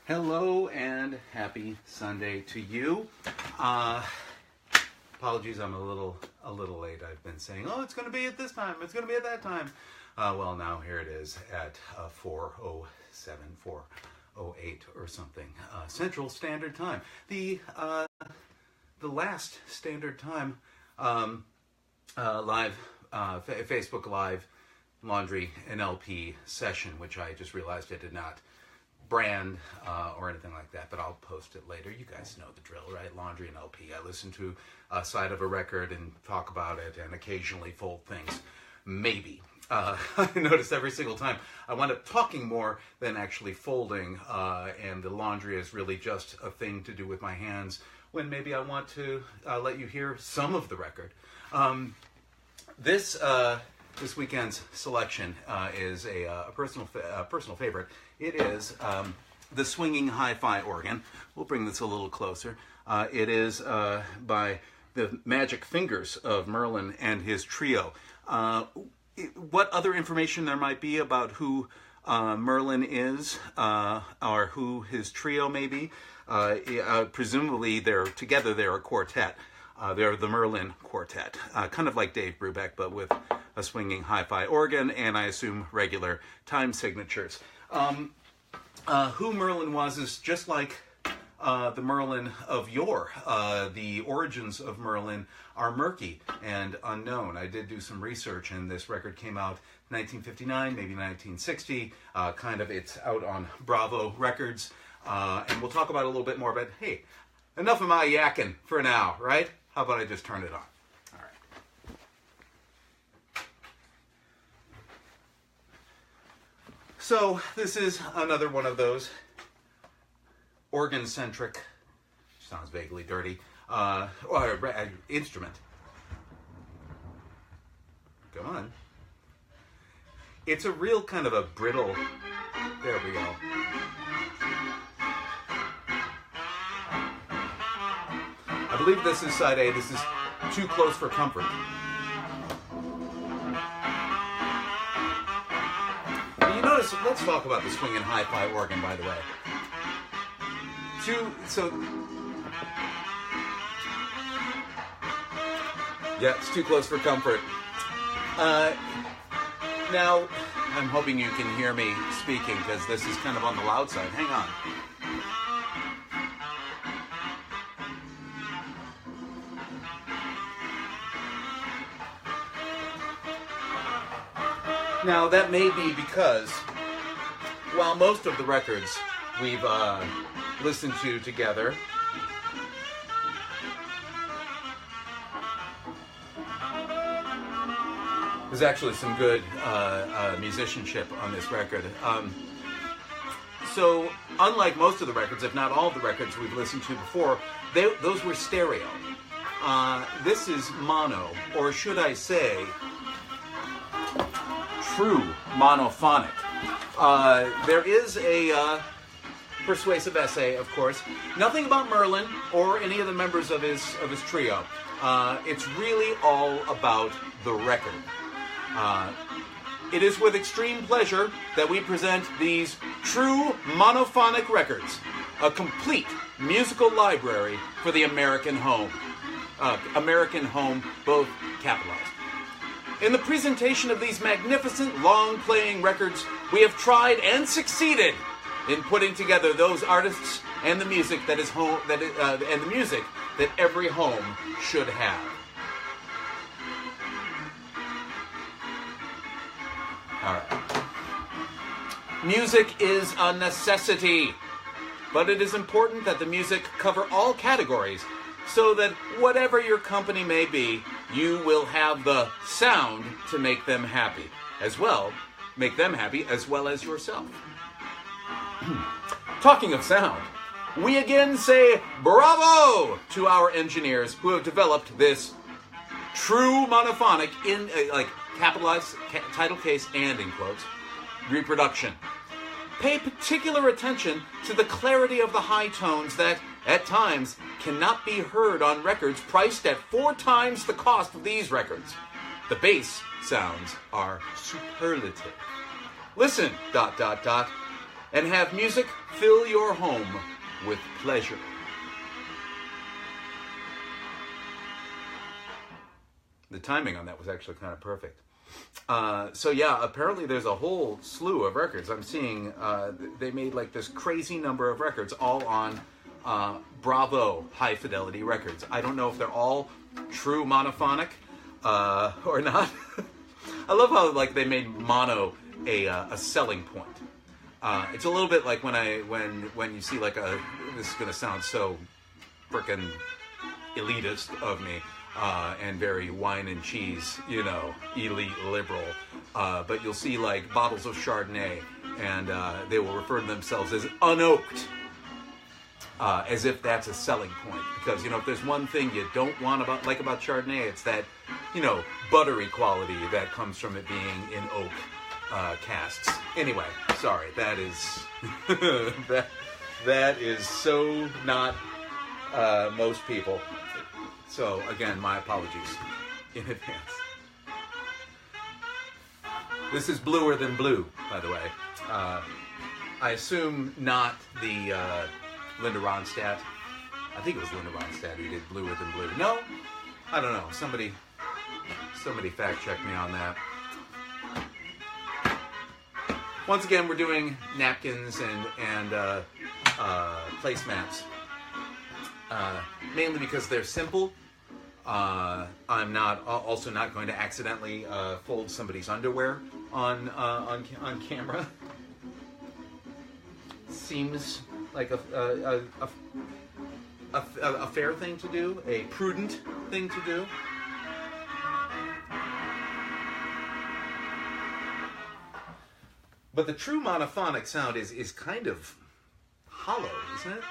Hello and happy Sunday to you. Apologies, I'm a little late. I've been saying, oh, it's going to be at this time, it's going to be at that time. Well, now here it is at 4:07, 4:08 or something, Central Standard Time. The last Standard Time live, Facebook Live Laundry NLP session, which I just realized I did not brand or anything like that, but I'll post it later. You guys know the drill, right? Laundry and LP. I listen to a side of a record and talk about it and occasionally fold things. Maybe. I notice every single time I wind up talking more than actually folding, and the laundry is really just a thing to do with my hands when maybe I want to let you hear some of the record. This weekend's selection is a personal favorite. It is the Swinging Hi-Fi Organ. We'll bring this a little closer. It is by the magic fingers of Merlin and his trio. What other information there might be about who Merlin is or who his trio may be? Presumably they're a quartet. They're the Merlin Quartet, kind of like Dave Brubeck, but with a swinging hi-fi organ, and I assume regular time signatures. Who Merlin was is just like the Merlin of yore. The origins of Merlin are murky and unknown. I did do some research, and this record came out 1959, maybe 1960. It's out on Bravo Records, and we'll talk about it a little bit more. But hey, enough of my yakking for now, right? How about I just turn it on? All right. So this is another one of those organ-centric, sounds vaguely dirty, instrument. Come on. It's a real kind of a brittle, there we go. I believe this is side A. This is Too Close for Comfort. You notice, let's talk about the swinging hi-fi organ, by the way. It's Too Close for Comfort. Now, I'm hoping you can hear me speaking because this is kind of on the loud side. Hang on. Now, that may be because, while most of the records we've listened to together there's actually some good musicianship on this record. So, unlike most of the records, if not all of the records we've listened to before, those were stereo. This is mono, or should I say, true monophonic. There is a persuasive essay, of course. Nothing about Merlin or any of the members of his trio. It's really all about the record. It is with extreme pleasure that we present these true monophonic records, a complete musical library for the American home. American home, both capitalized. In the presentation of these magnificent, long-playing records, we have tried and succeeded in putting together those artists and the music that is home, and the music that every home should have. All right. Music is a necessity, but it is important that the music cover all categories, so that whatever your company may be, you will have the sound to make them happy as well as yourself. Talking of sound, we again say bravo to our engineers who have developed this true monophonic in capitalized title case and in quotes reproduction. Pay particular attention to the clarity of the high tones that, at times, cannot be heard on records priced at 4 times the cost of these records. The bass sounds are superlative. Listen, ... and have music fill your home with pleasure. The timing on that was actually kind of perfect. So yeah, apparently there's a whole slew of records. I'm seeing they made like this crazy number of records all on Bravo High Fidelity Records. I don't know if they're all true monophonic or not. I love how like they made mono a selling point. It's a little bit like when you see like this is gonna sound so frickin' elitist of me and very wine and cheese, you know, elite liberal. But you'll see like bottles of Chardonnay, and they will refer to themselves as unoaked, as if that's a selling point. Because you know, if there's one thing you don't want about Chardonnay, it's that, you know, buttery quality that comes from it being in oak casks. Anyway, sorry, that is that is so not most people. So again, my apologies in advance. This is Bluer Than Blue, by the way. I assume not the Linda Ronstadt. I think it was Linda Ronstadt who did Bluer Than Blue. No? I don't know. Somebody fact check me on that. Once again, we're doing napkins and placemats. Mainly because they're simple. I'm also not going to accidentally fold somebody's underwear on camera. Seems like a fair thing to do, a prudent thing to do. But the true monophonic sound is kind of hollow, isn't it?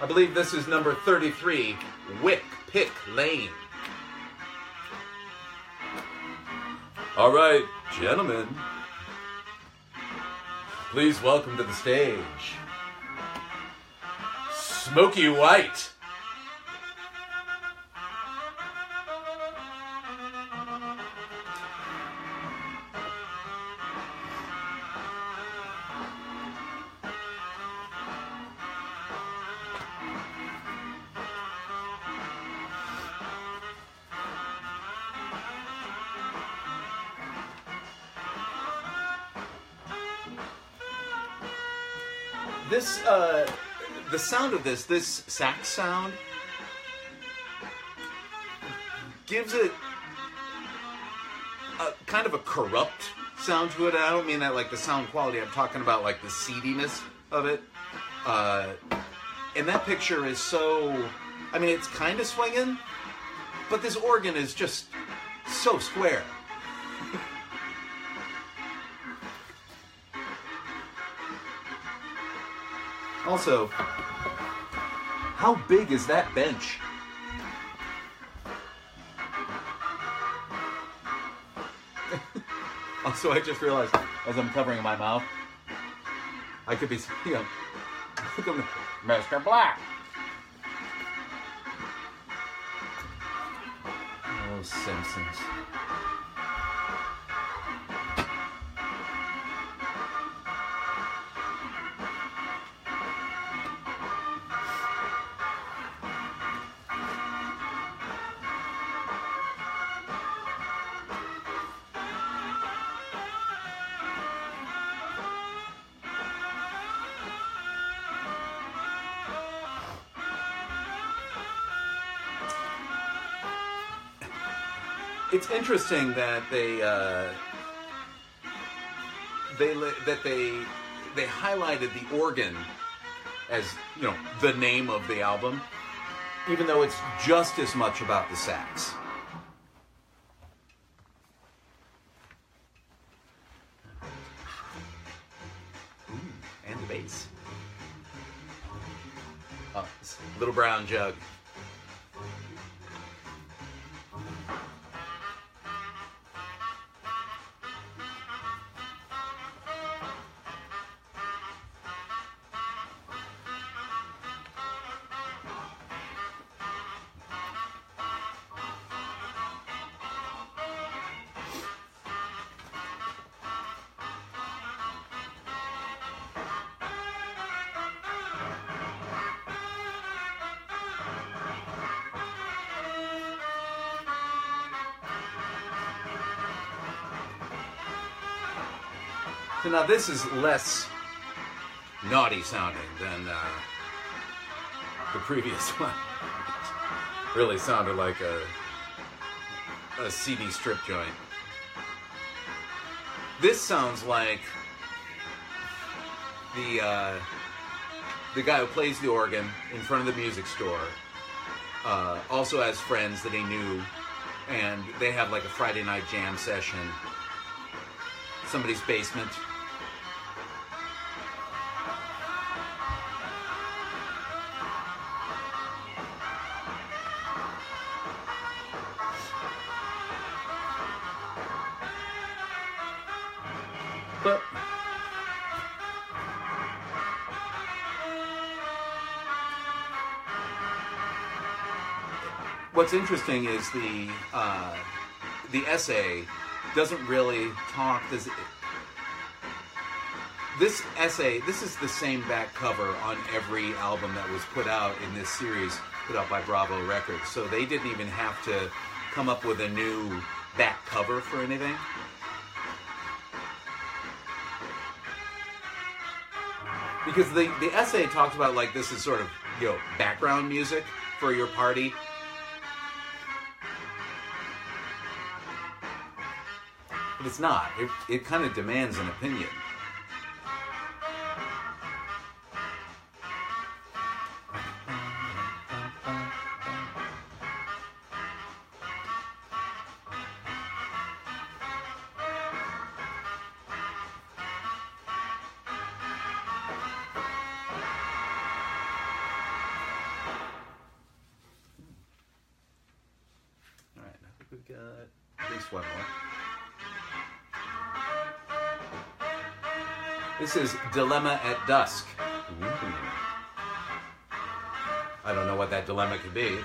I believe this is number 33, Wick Pick Lane. All right, gentlemen, please welcome to the stage, Smoky White. This, the sound of this sax sound gives it a kind of a corrupt sound to it. I don't mean that like the sound quality. I'm talking about like the seediness of it. And that picture is so, I mean, it's kind of swinging, but this organ is just so square. Also, how big is that bench? Also, I just realized as I'm covering my mouth, I could be, you know, Mr. Black. Oh, Simpsons. It's interesting that they highlighted the organ as, you know, the name of the album, even though it's just as much about the sax. Ooh, and the bass. Oh, this little brown jug. So now this is less naughty sounding than the previous one. Really sounded like a CD strip joint. This sounds like the guy who plays the organ in front of the music store also has friends that he knew, and they have like a Friday night jam session. Somebody's basement. But what's interesting is the essay doesn't really talk. This essay, this is the same back cover on every album that was put out in this series, put out by Bravo Records. So they didn't even have to come up with a new back cover for anything. Because the essay talks about like this is sort of, you know, background music for your party. But it's not. It kind of demands an opinion. We've got at least one more. This is Dilemma at Dusk. Ooh. I don't know what that dilemma could be.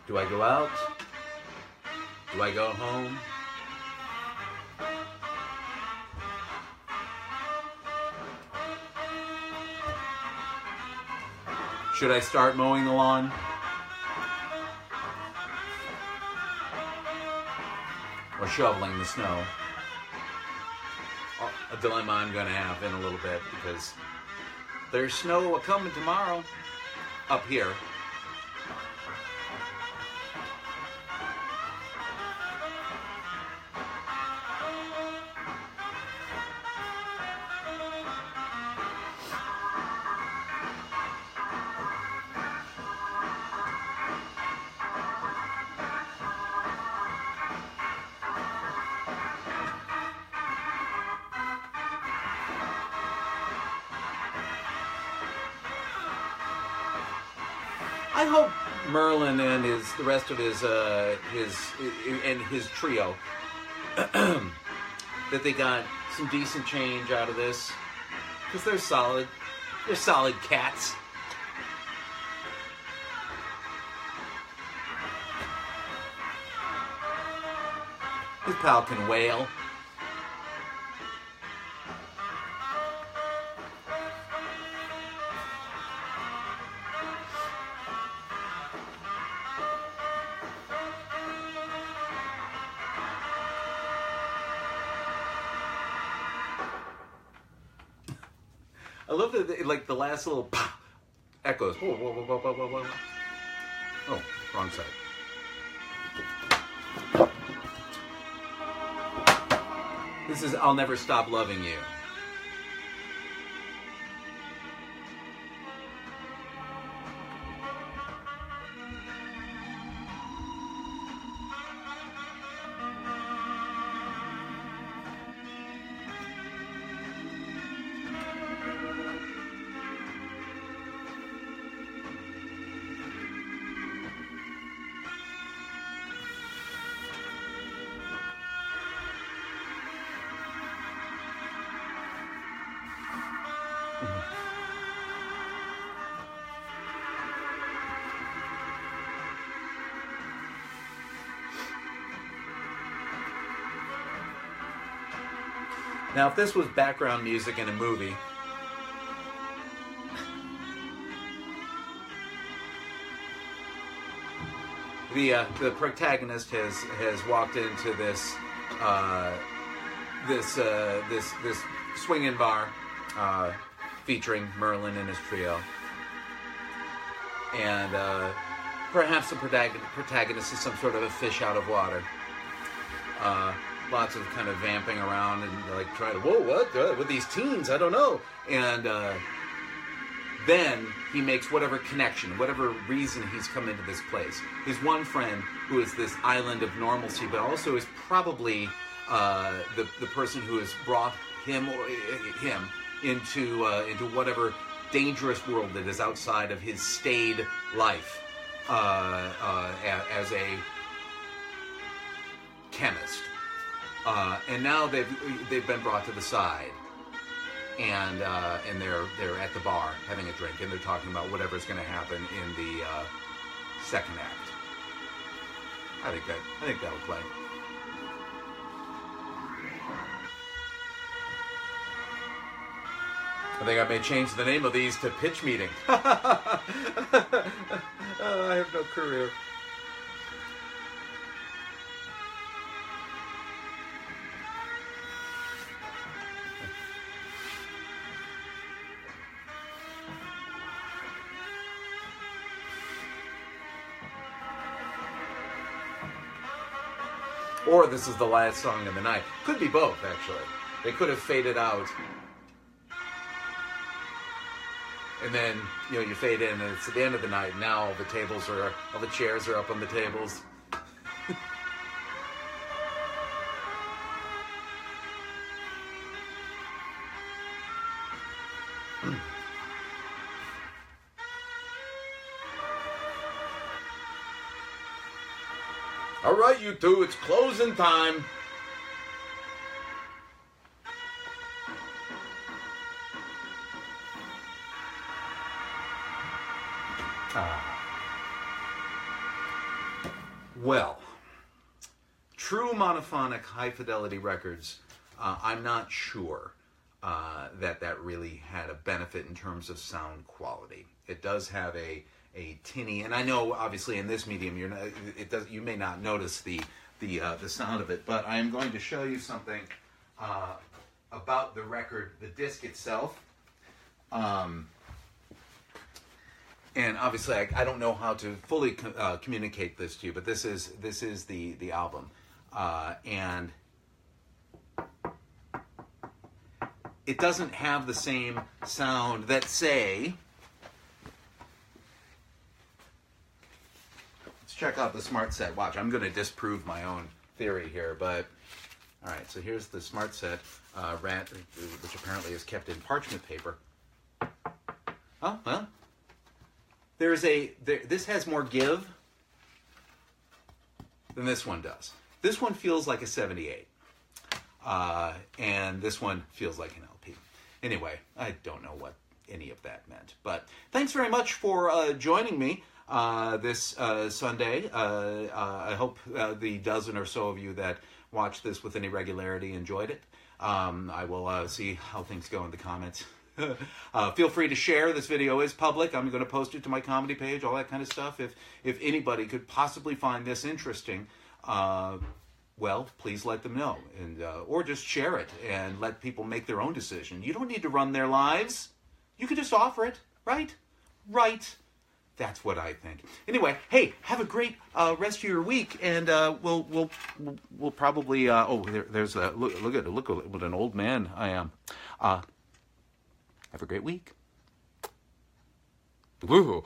Do I go out? Do I go home? Should I start mowing the lawn? Or shoveling the snow? A dilemma I'm going to have in a little bit because there's snow coming tomorrow up here. I hope Merlin and the rest of his trio that they got some decent change out of this, because they're solid. They're solid cats. His pal can wail. I love that, like, the last little pop echoes. Whoa, whoa, whoa, whoa, whoa, whoa, whoa. Oh, wrong side. This is I'll Never Stop Loving You. Now, if this was background music in a movie, the protagonist has walked into this this swinging bar featuring Merlin and his trio, and perhaps the protagonist is some sort of a fish out of water. Lots of kind of vamping around and like trying to, whoa, what with these teens? I don't know. And then he makes whatever connection, whatever reason he's come into this place. His one friend, who is this island of normalcy, but also is probably the person who has brought him into whatever dangerous world that is outside of his staid life as a chemist. And now they've been brought to the side, and they're at the bar having a drink, and they're talking about whatever's going to happen in the second act. I think that'll play. I think I may change the name of these to Pitch Meeting. I have no career. Or this is the last song of the night. Could be both, actually. They could have faded out. And then, you fade in, and it's at the end of the night. Now all the chairs are up on the tables. All right, you two, it's closing time. Well, true monophonic high-fidelity records, I'm not sure that really had a benefit in terms of sound quality. It does have a tinny, and I know obviously in this medium you may not notice the sound of it, but I am going to show you something about the record, the disc itself. And obviously, I don't know how to fully communicate this to you, but this is the album, and it doesn't have the same sound that, say, let's check out the Smart Set. Watch, I'm going to disprove my own theory here, but all right. So here's the Smart Set, which apparently is kept in parchment paper. Oh well. This has more give than this one does. This one feels like a 78. And this one feels like an LP. Anyway, I don't know what any of that meant. But thanks very much for joining me this Sunday. I hope the dozen or so of you that watched this with any regularity enjoyed it. I will see how things go in the comments. Feel free to share. This video is public. I'm going to post it to my comedy page, all that kind of stuff. If anybody could possibly find this interesting, well, please let them know, and or just share it and let people make their own decision. You don't need to run their lives. You can just offer it, right? Right. That's what I think. Anyway, hey, have a great rest of your week, and we'll probably there's a look what an old man I am. Have a great week. Woo.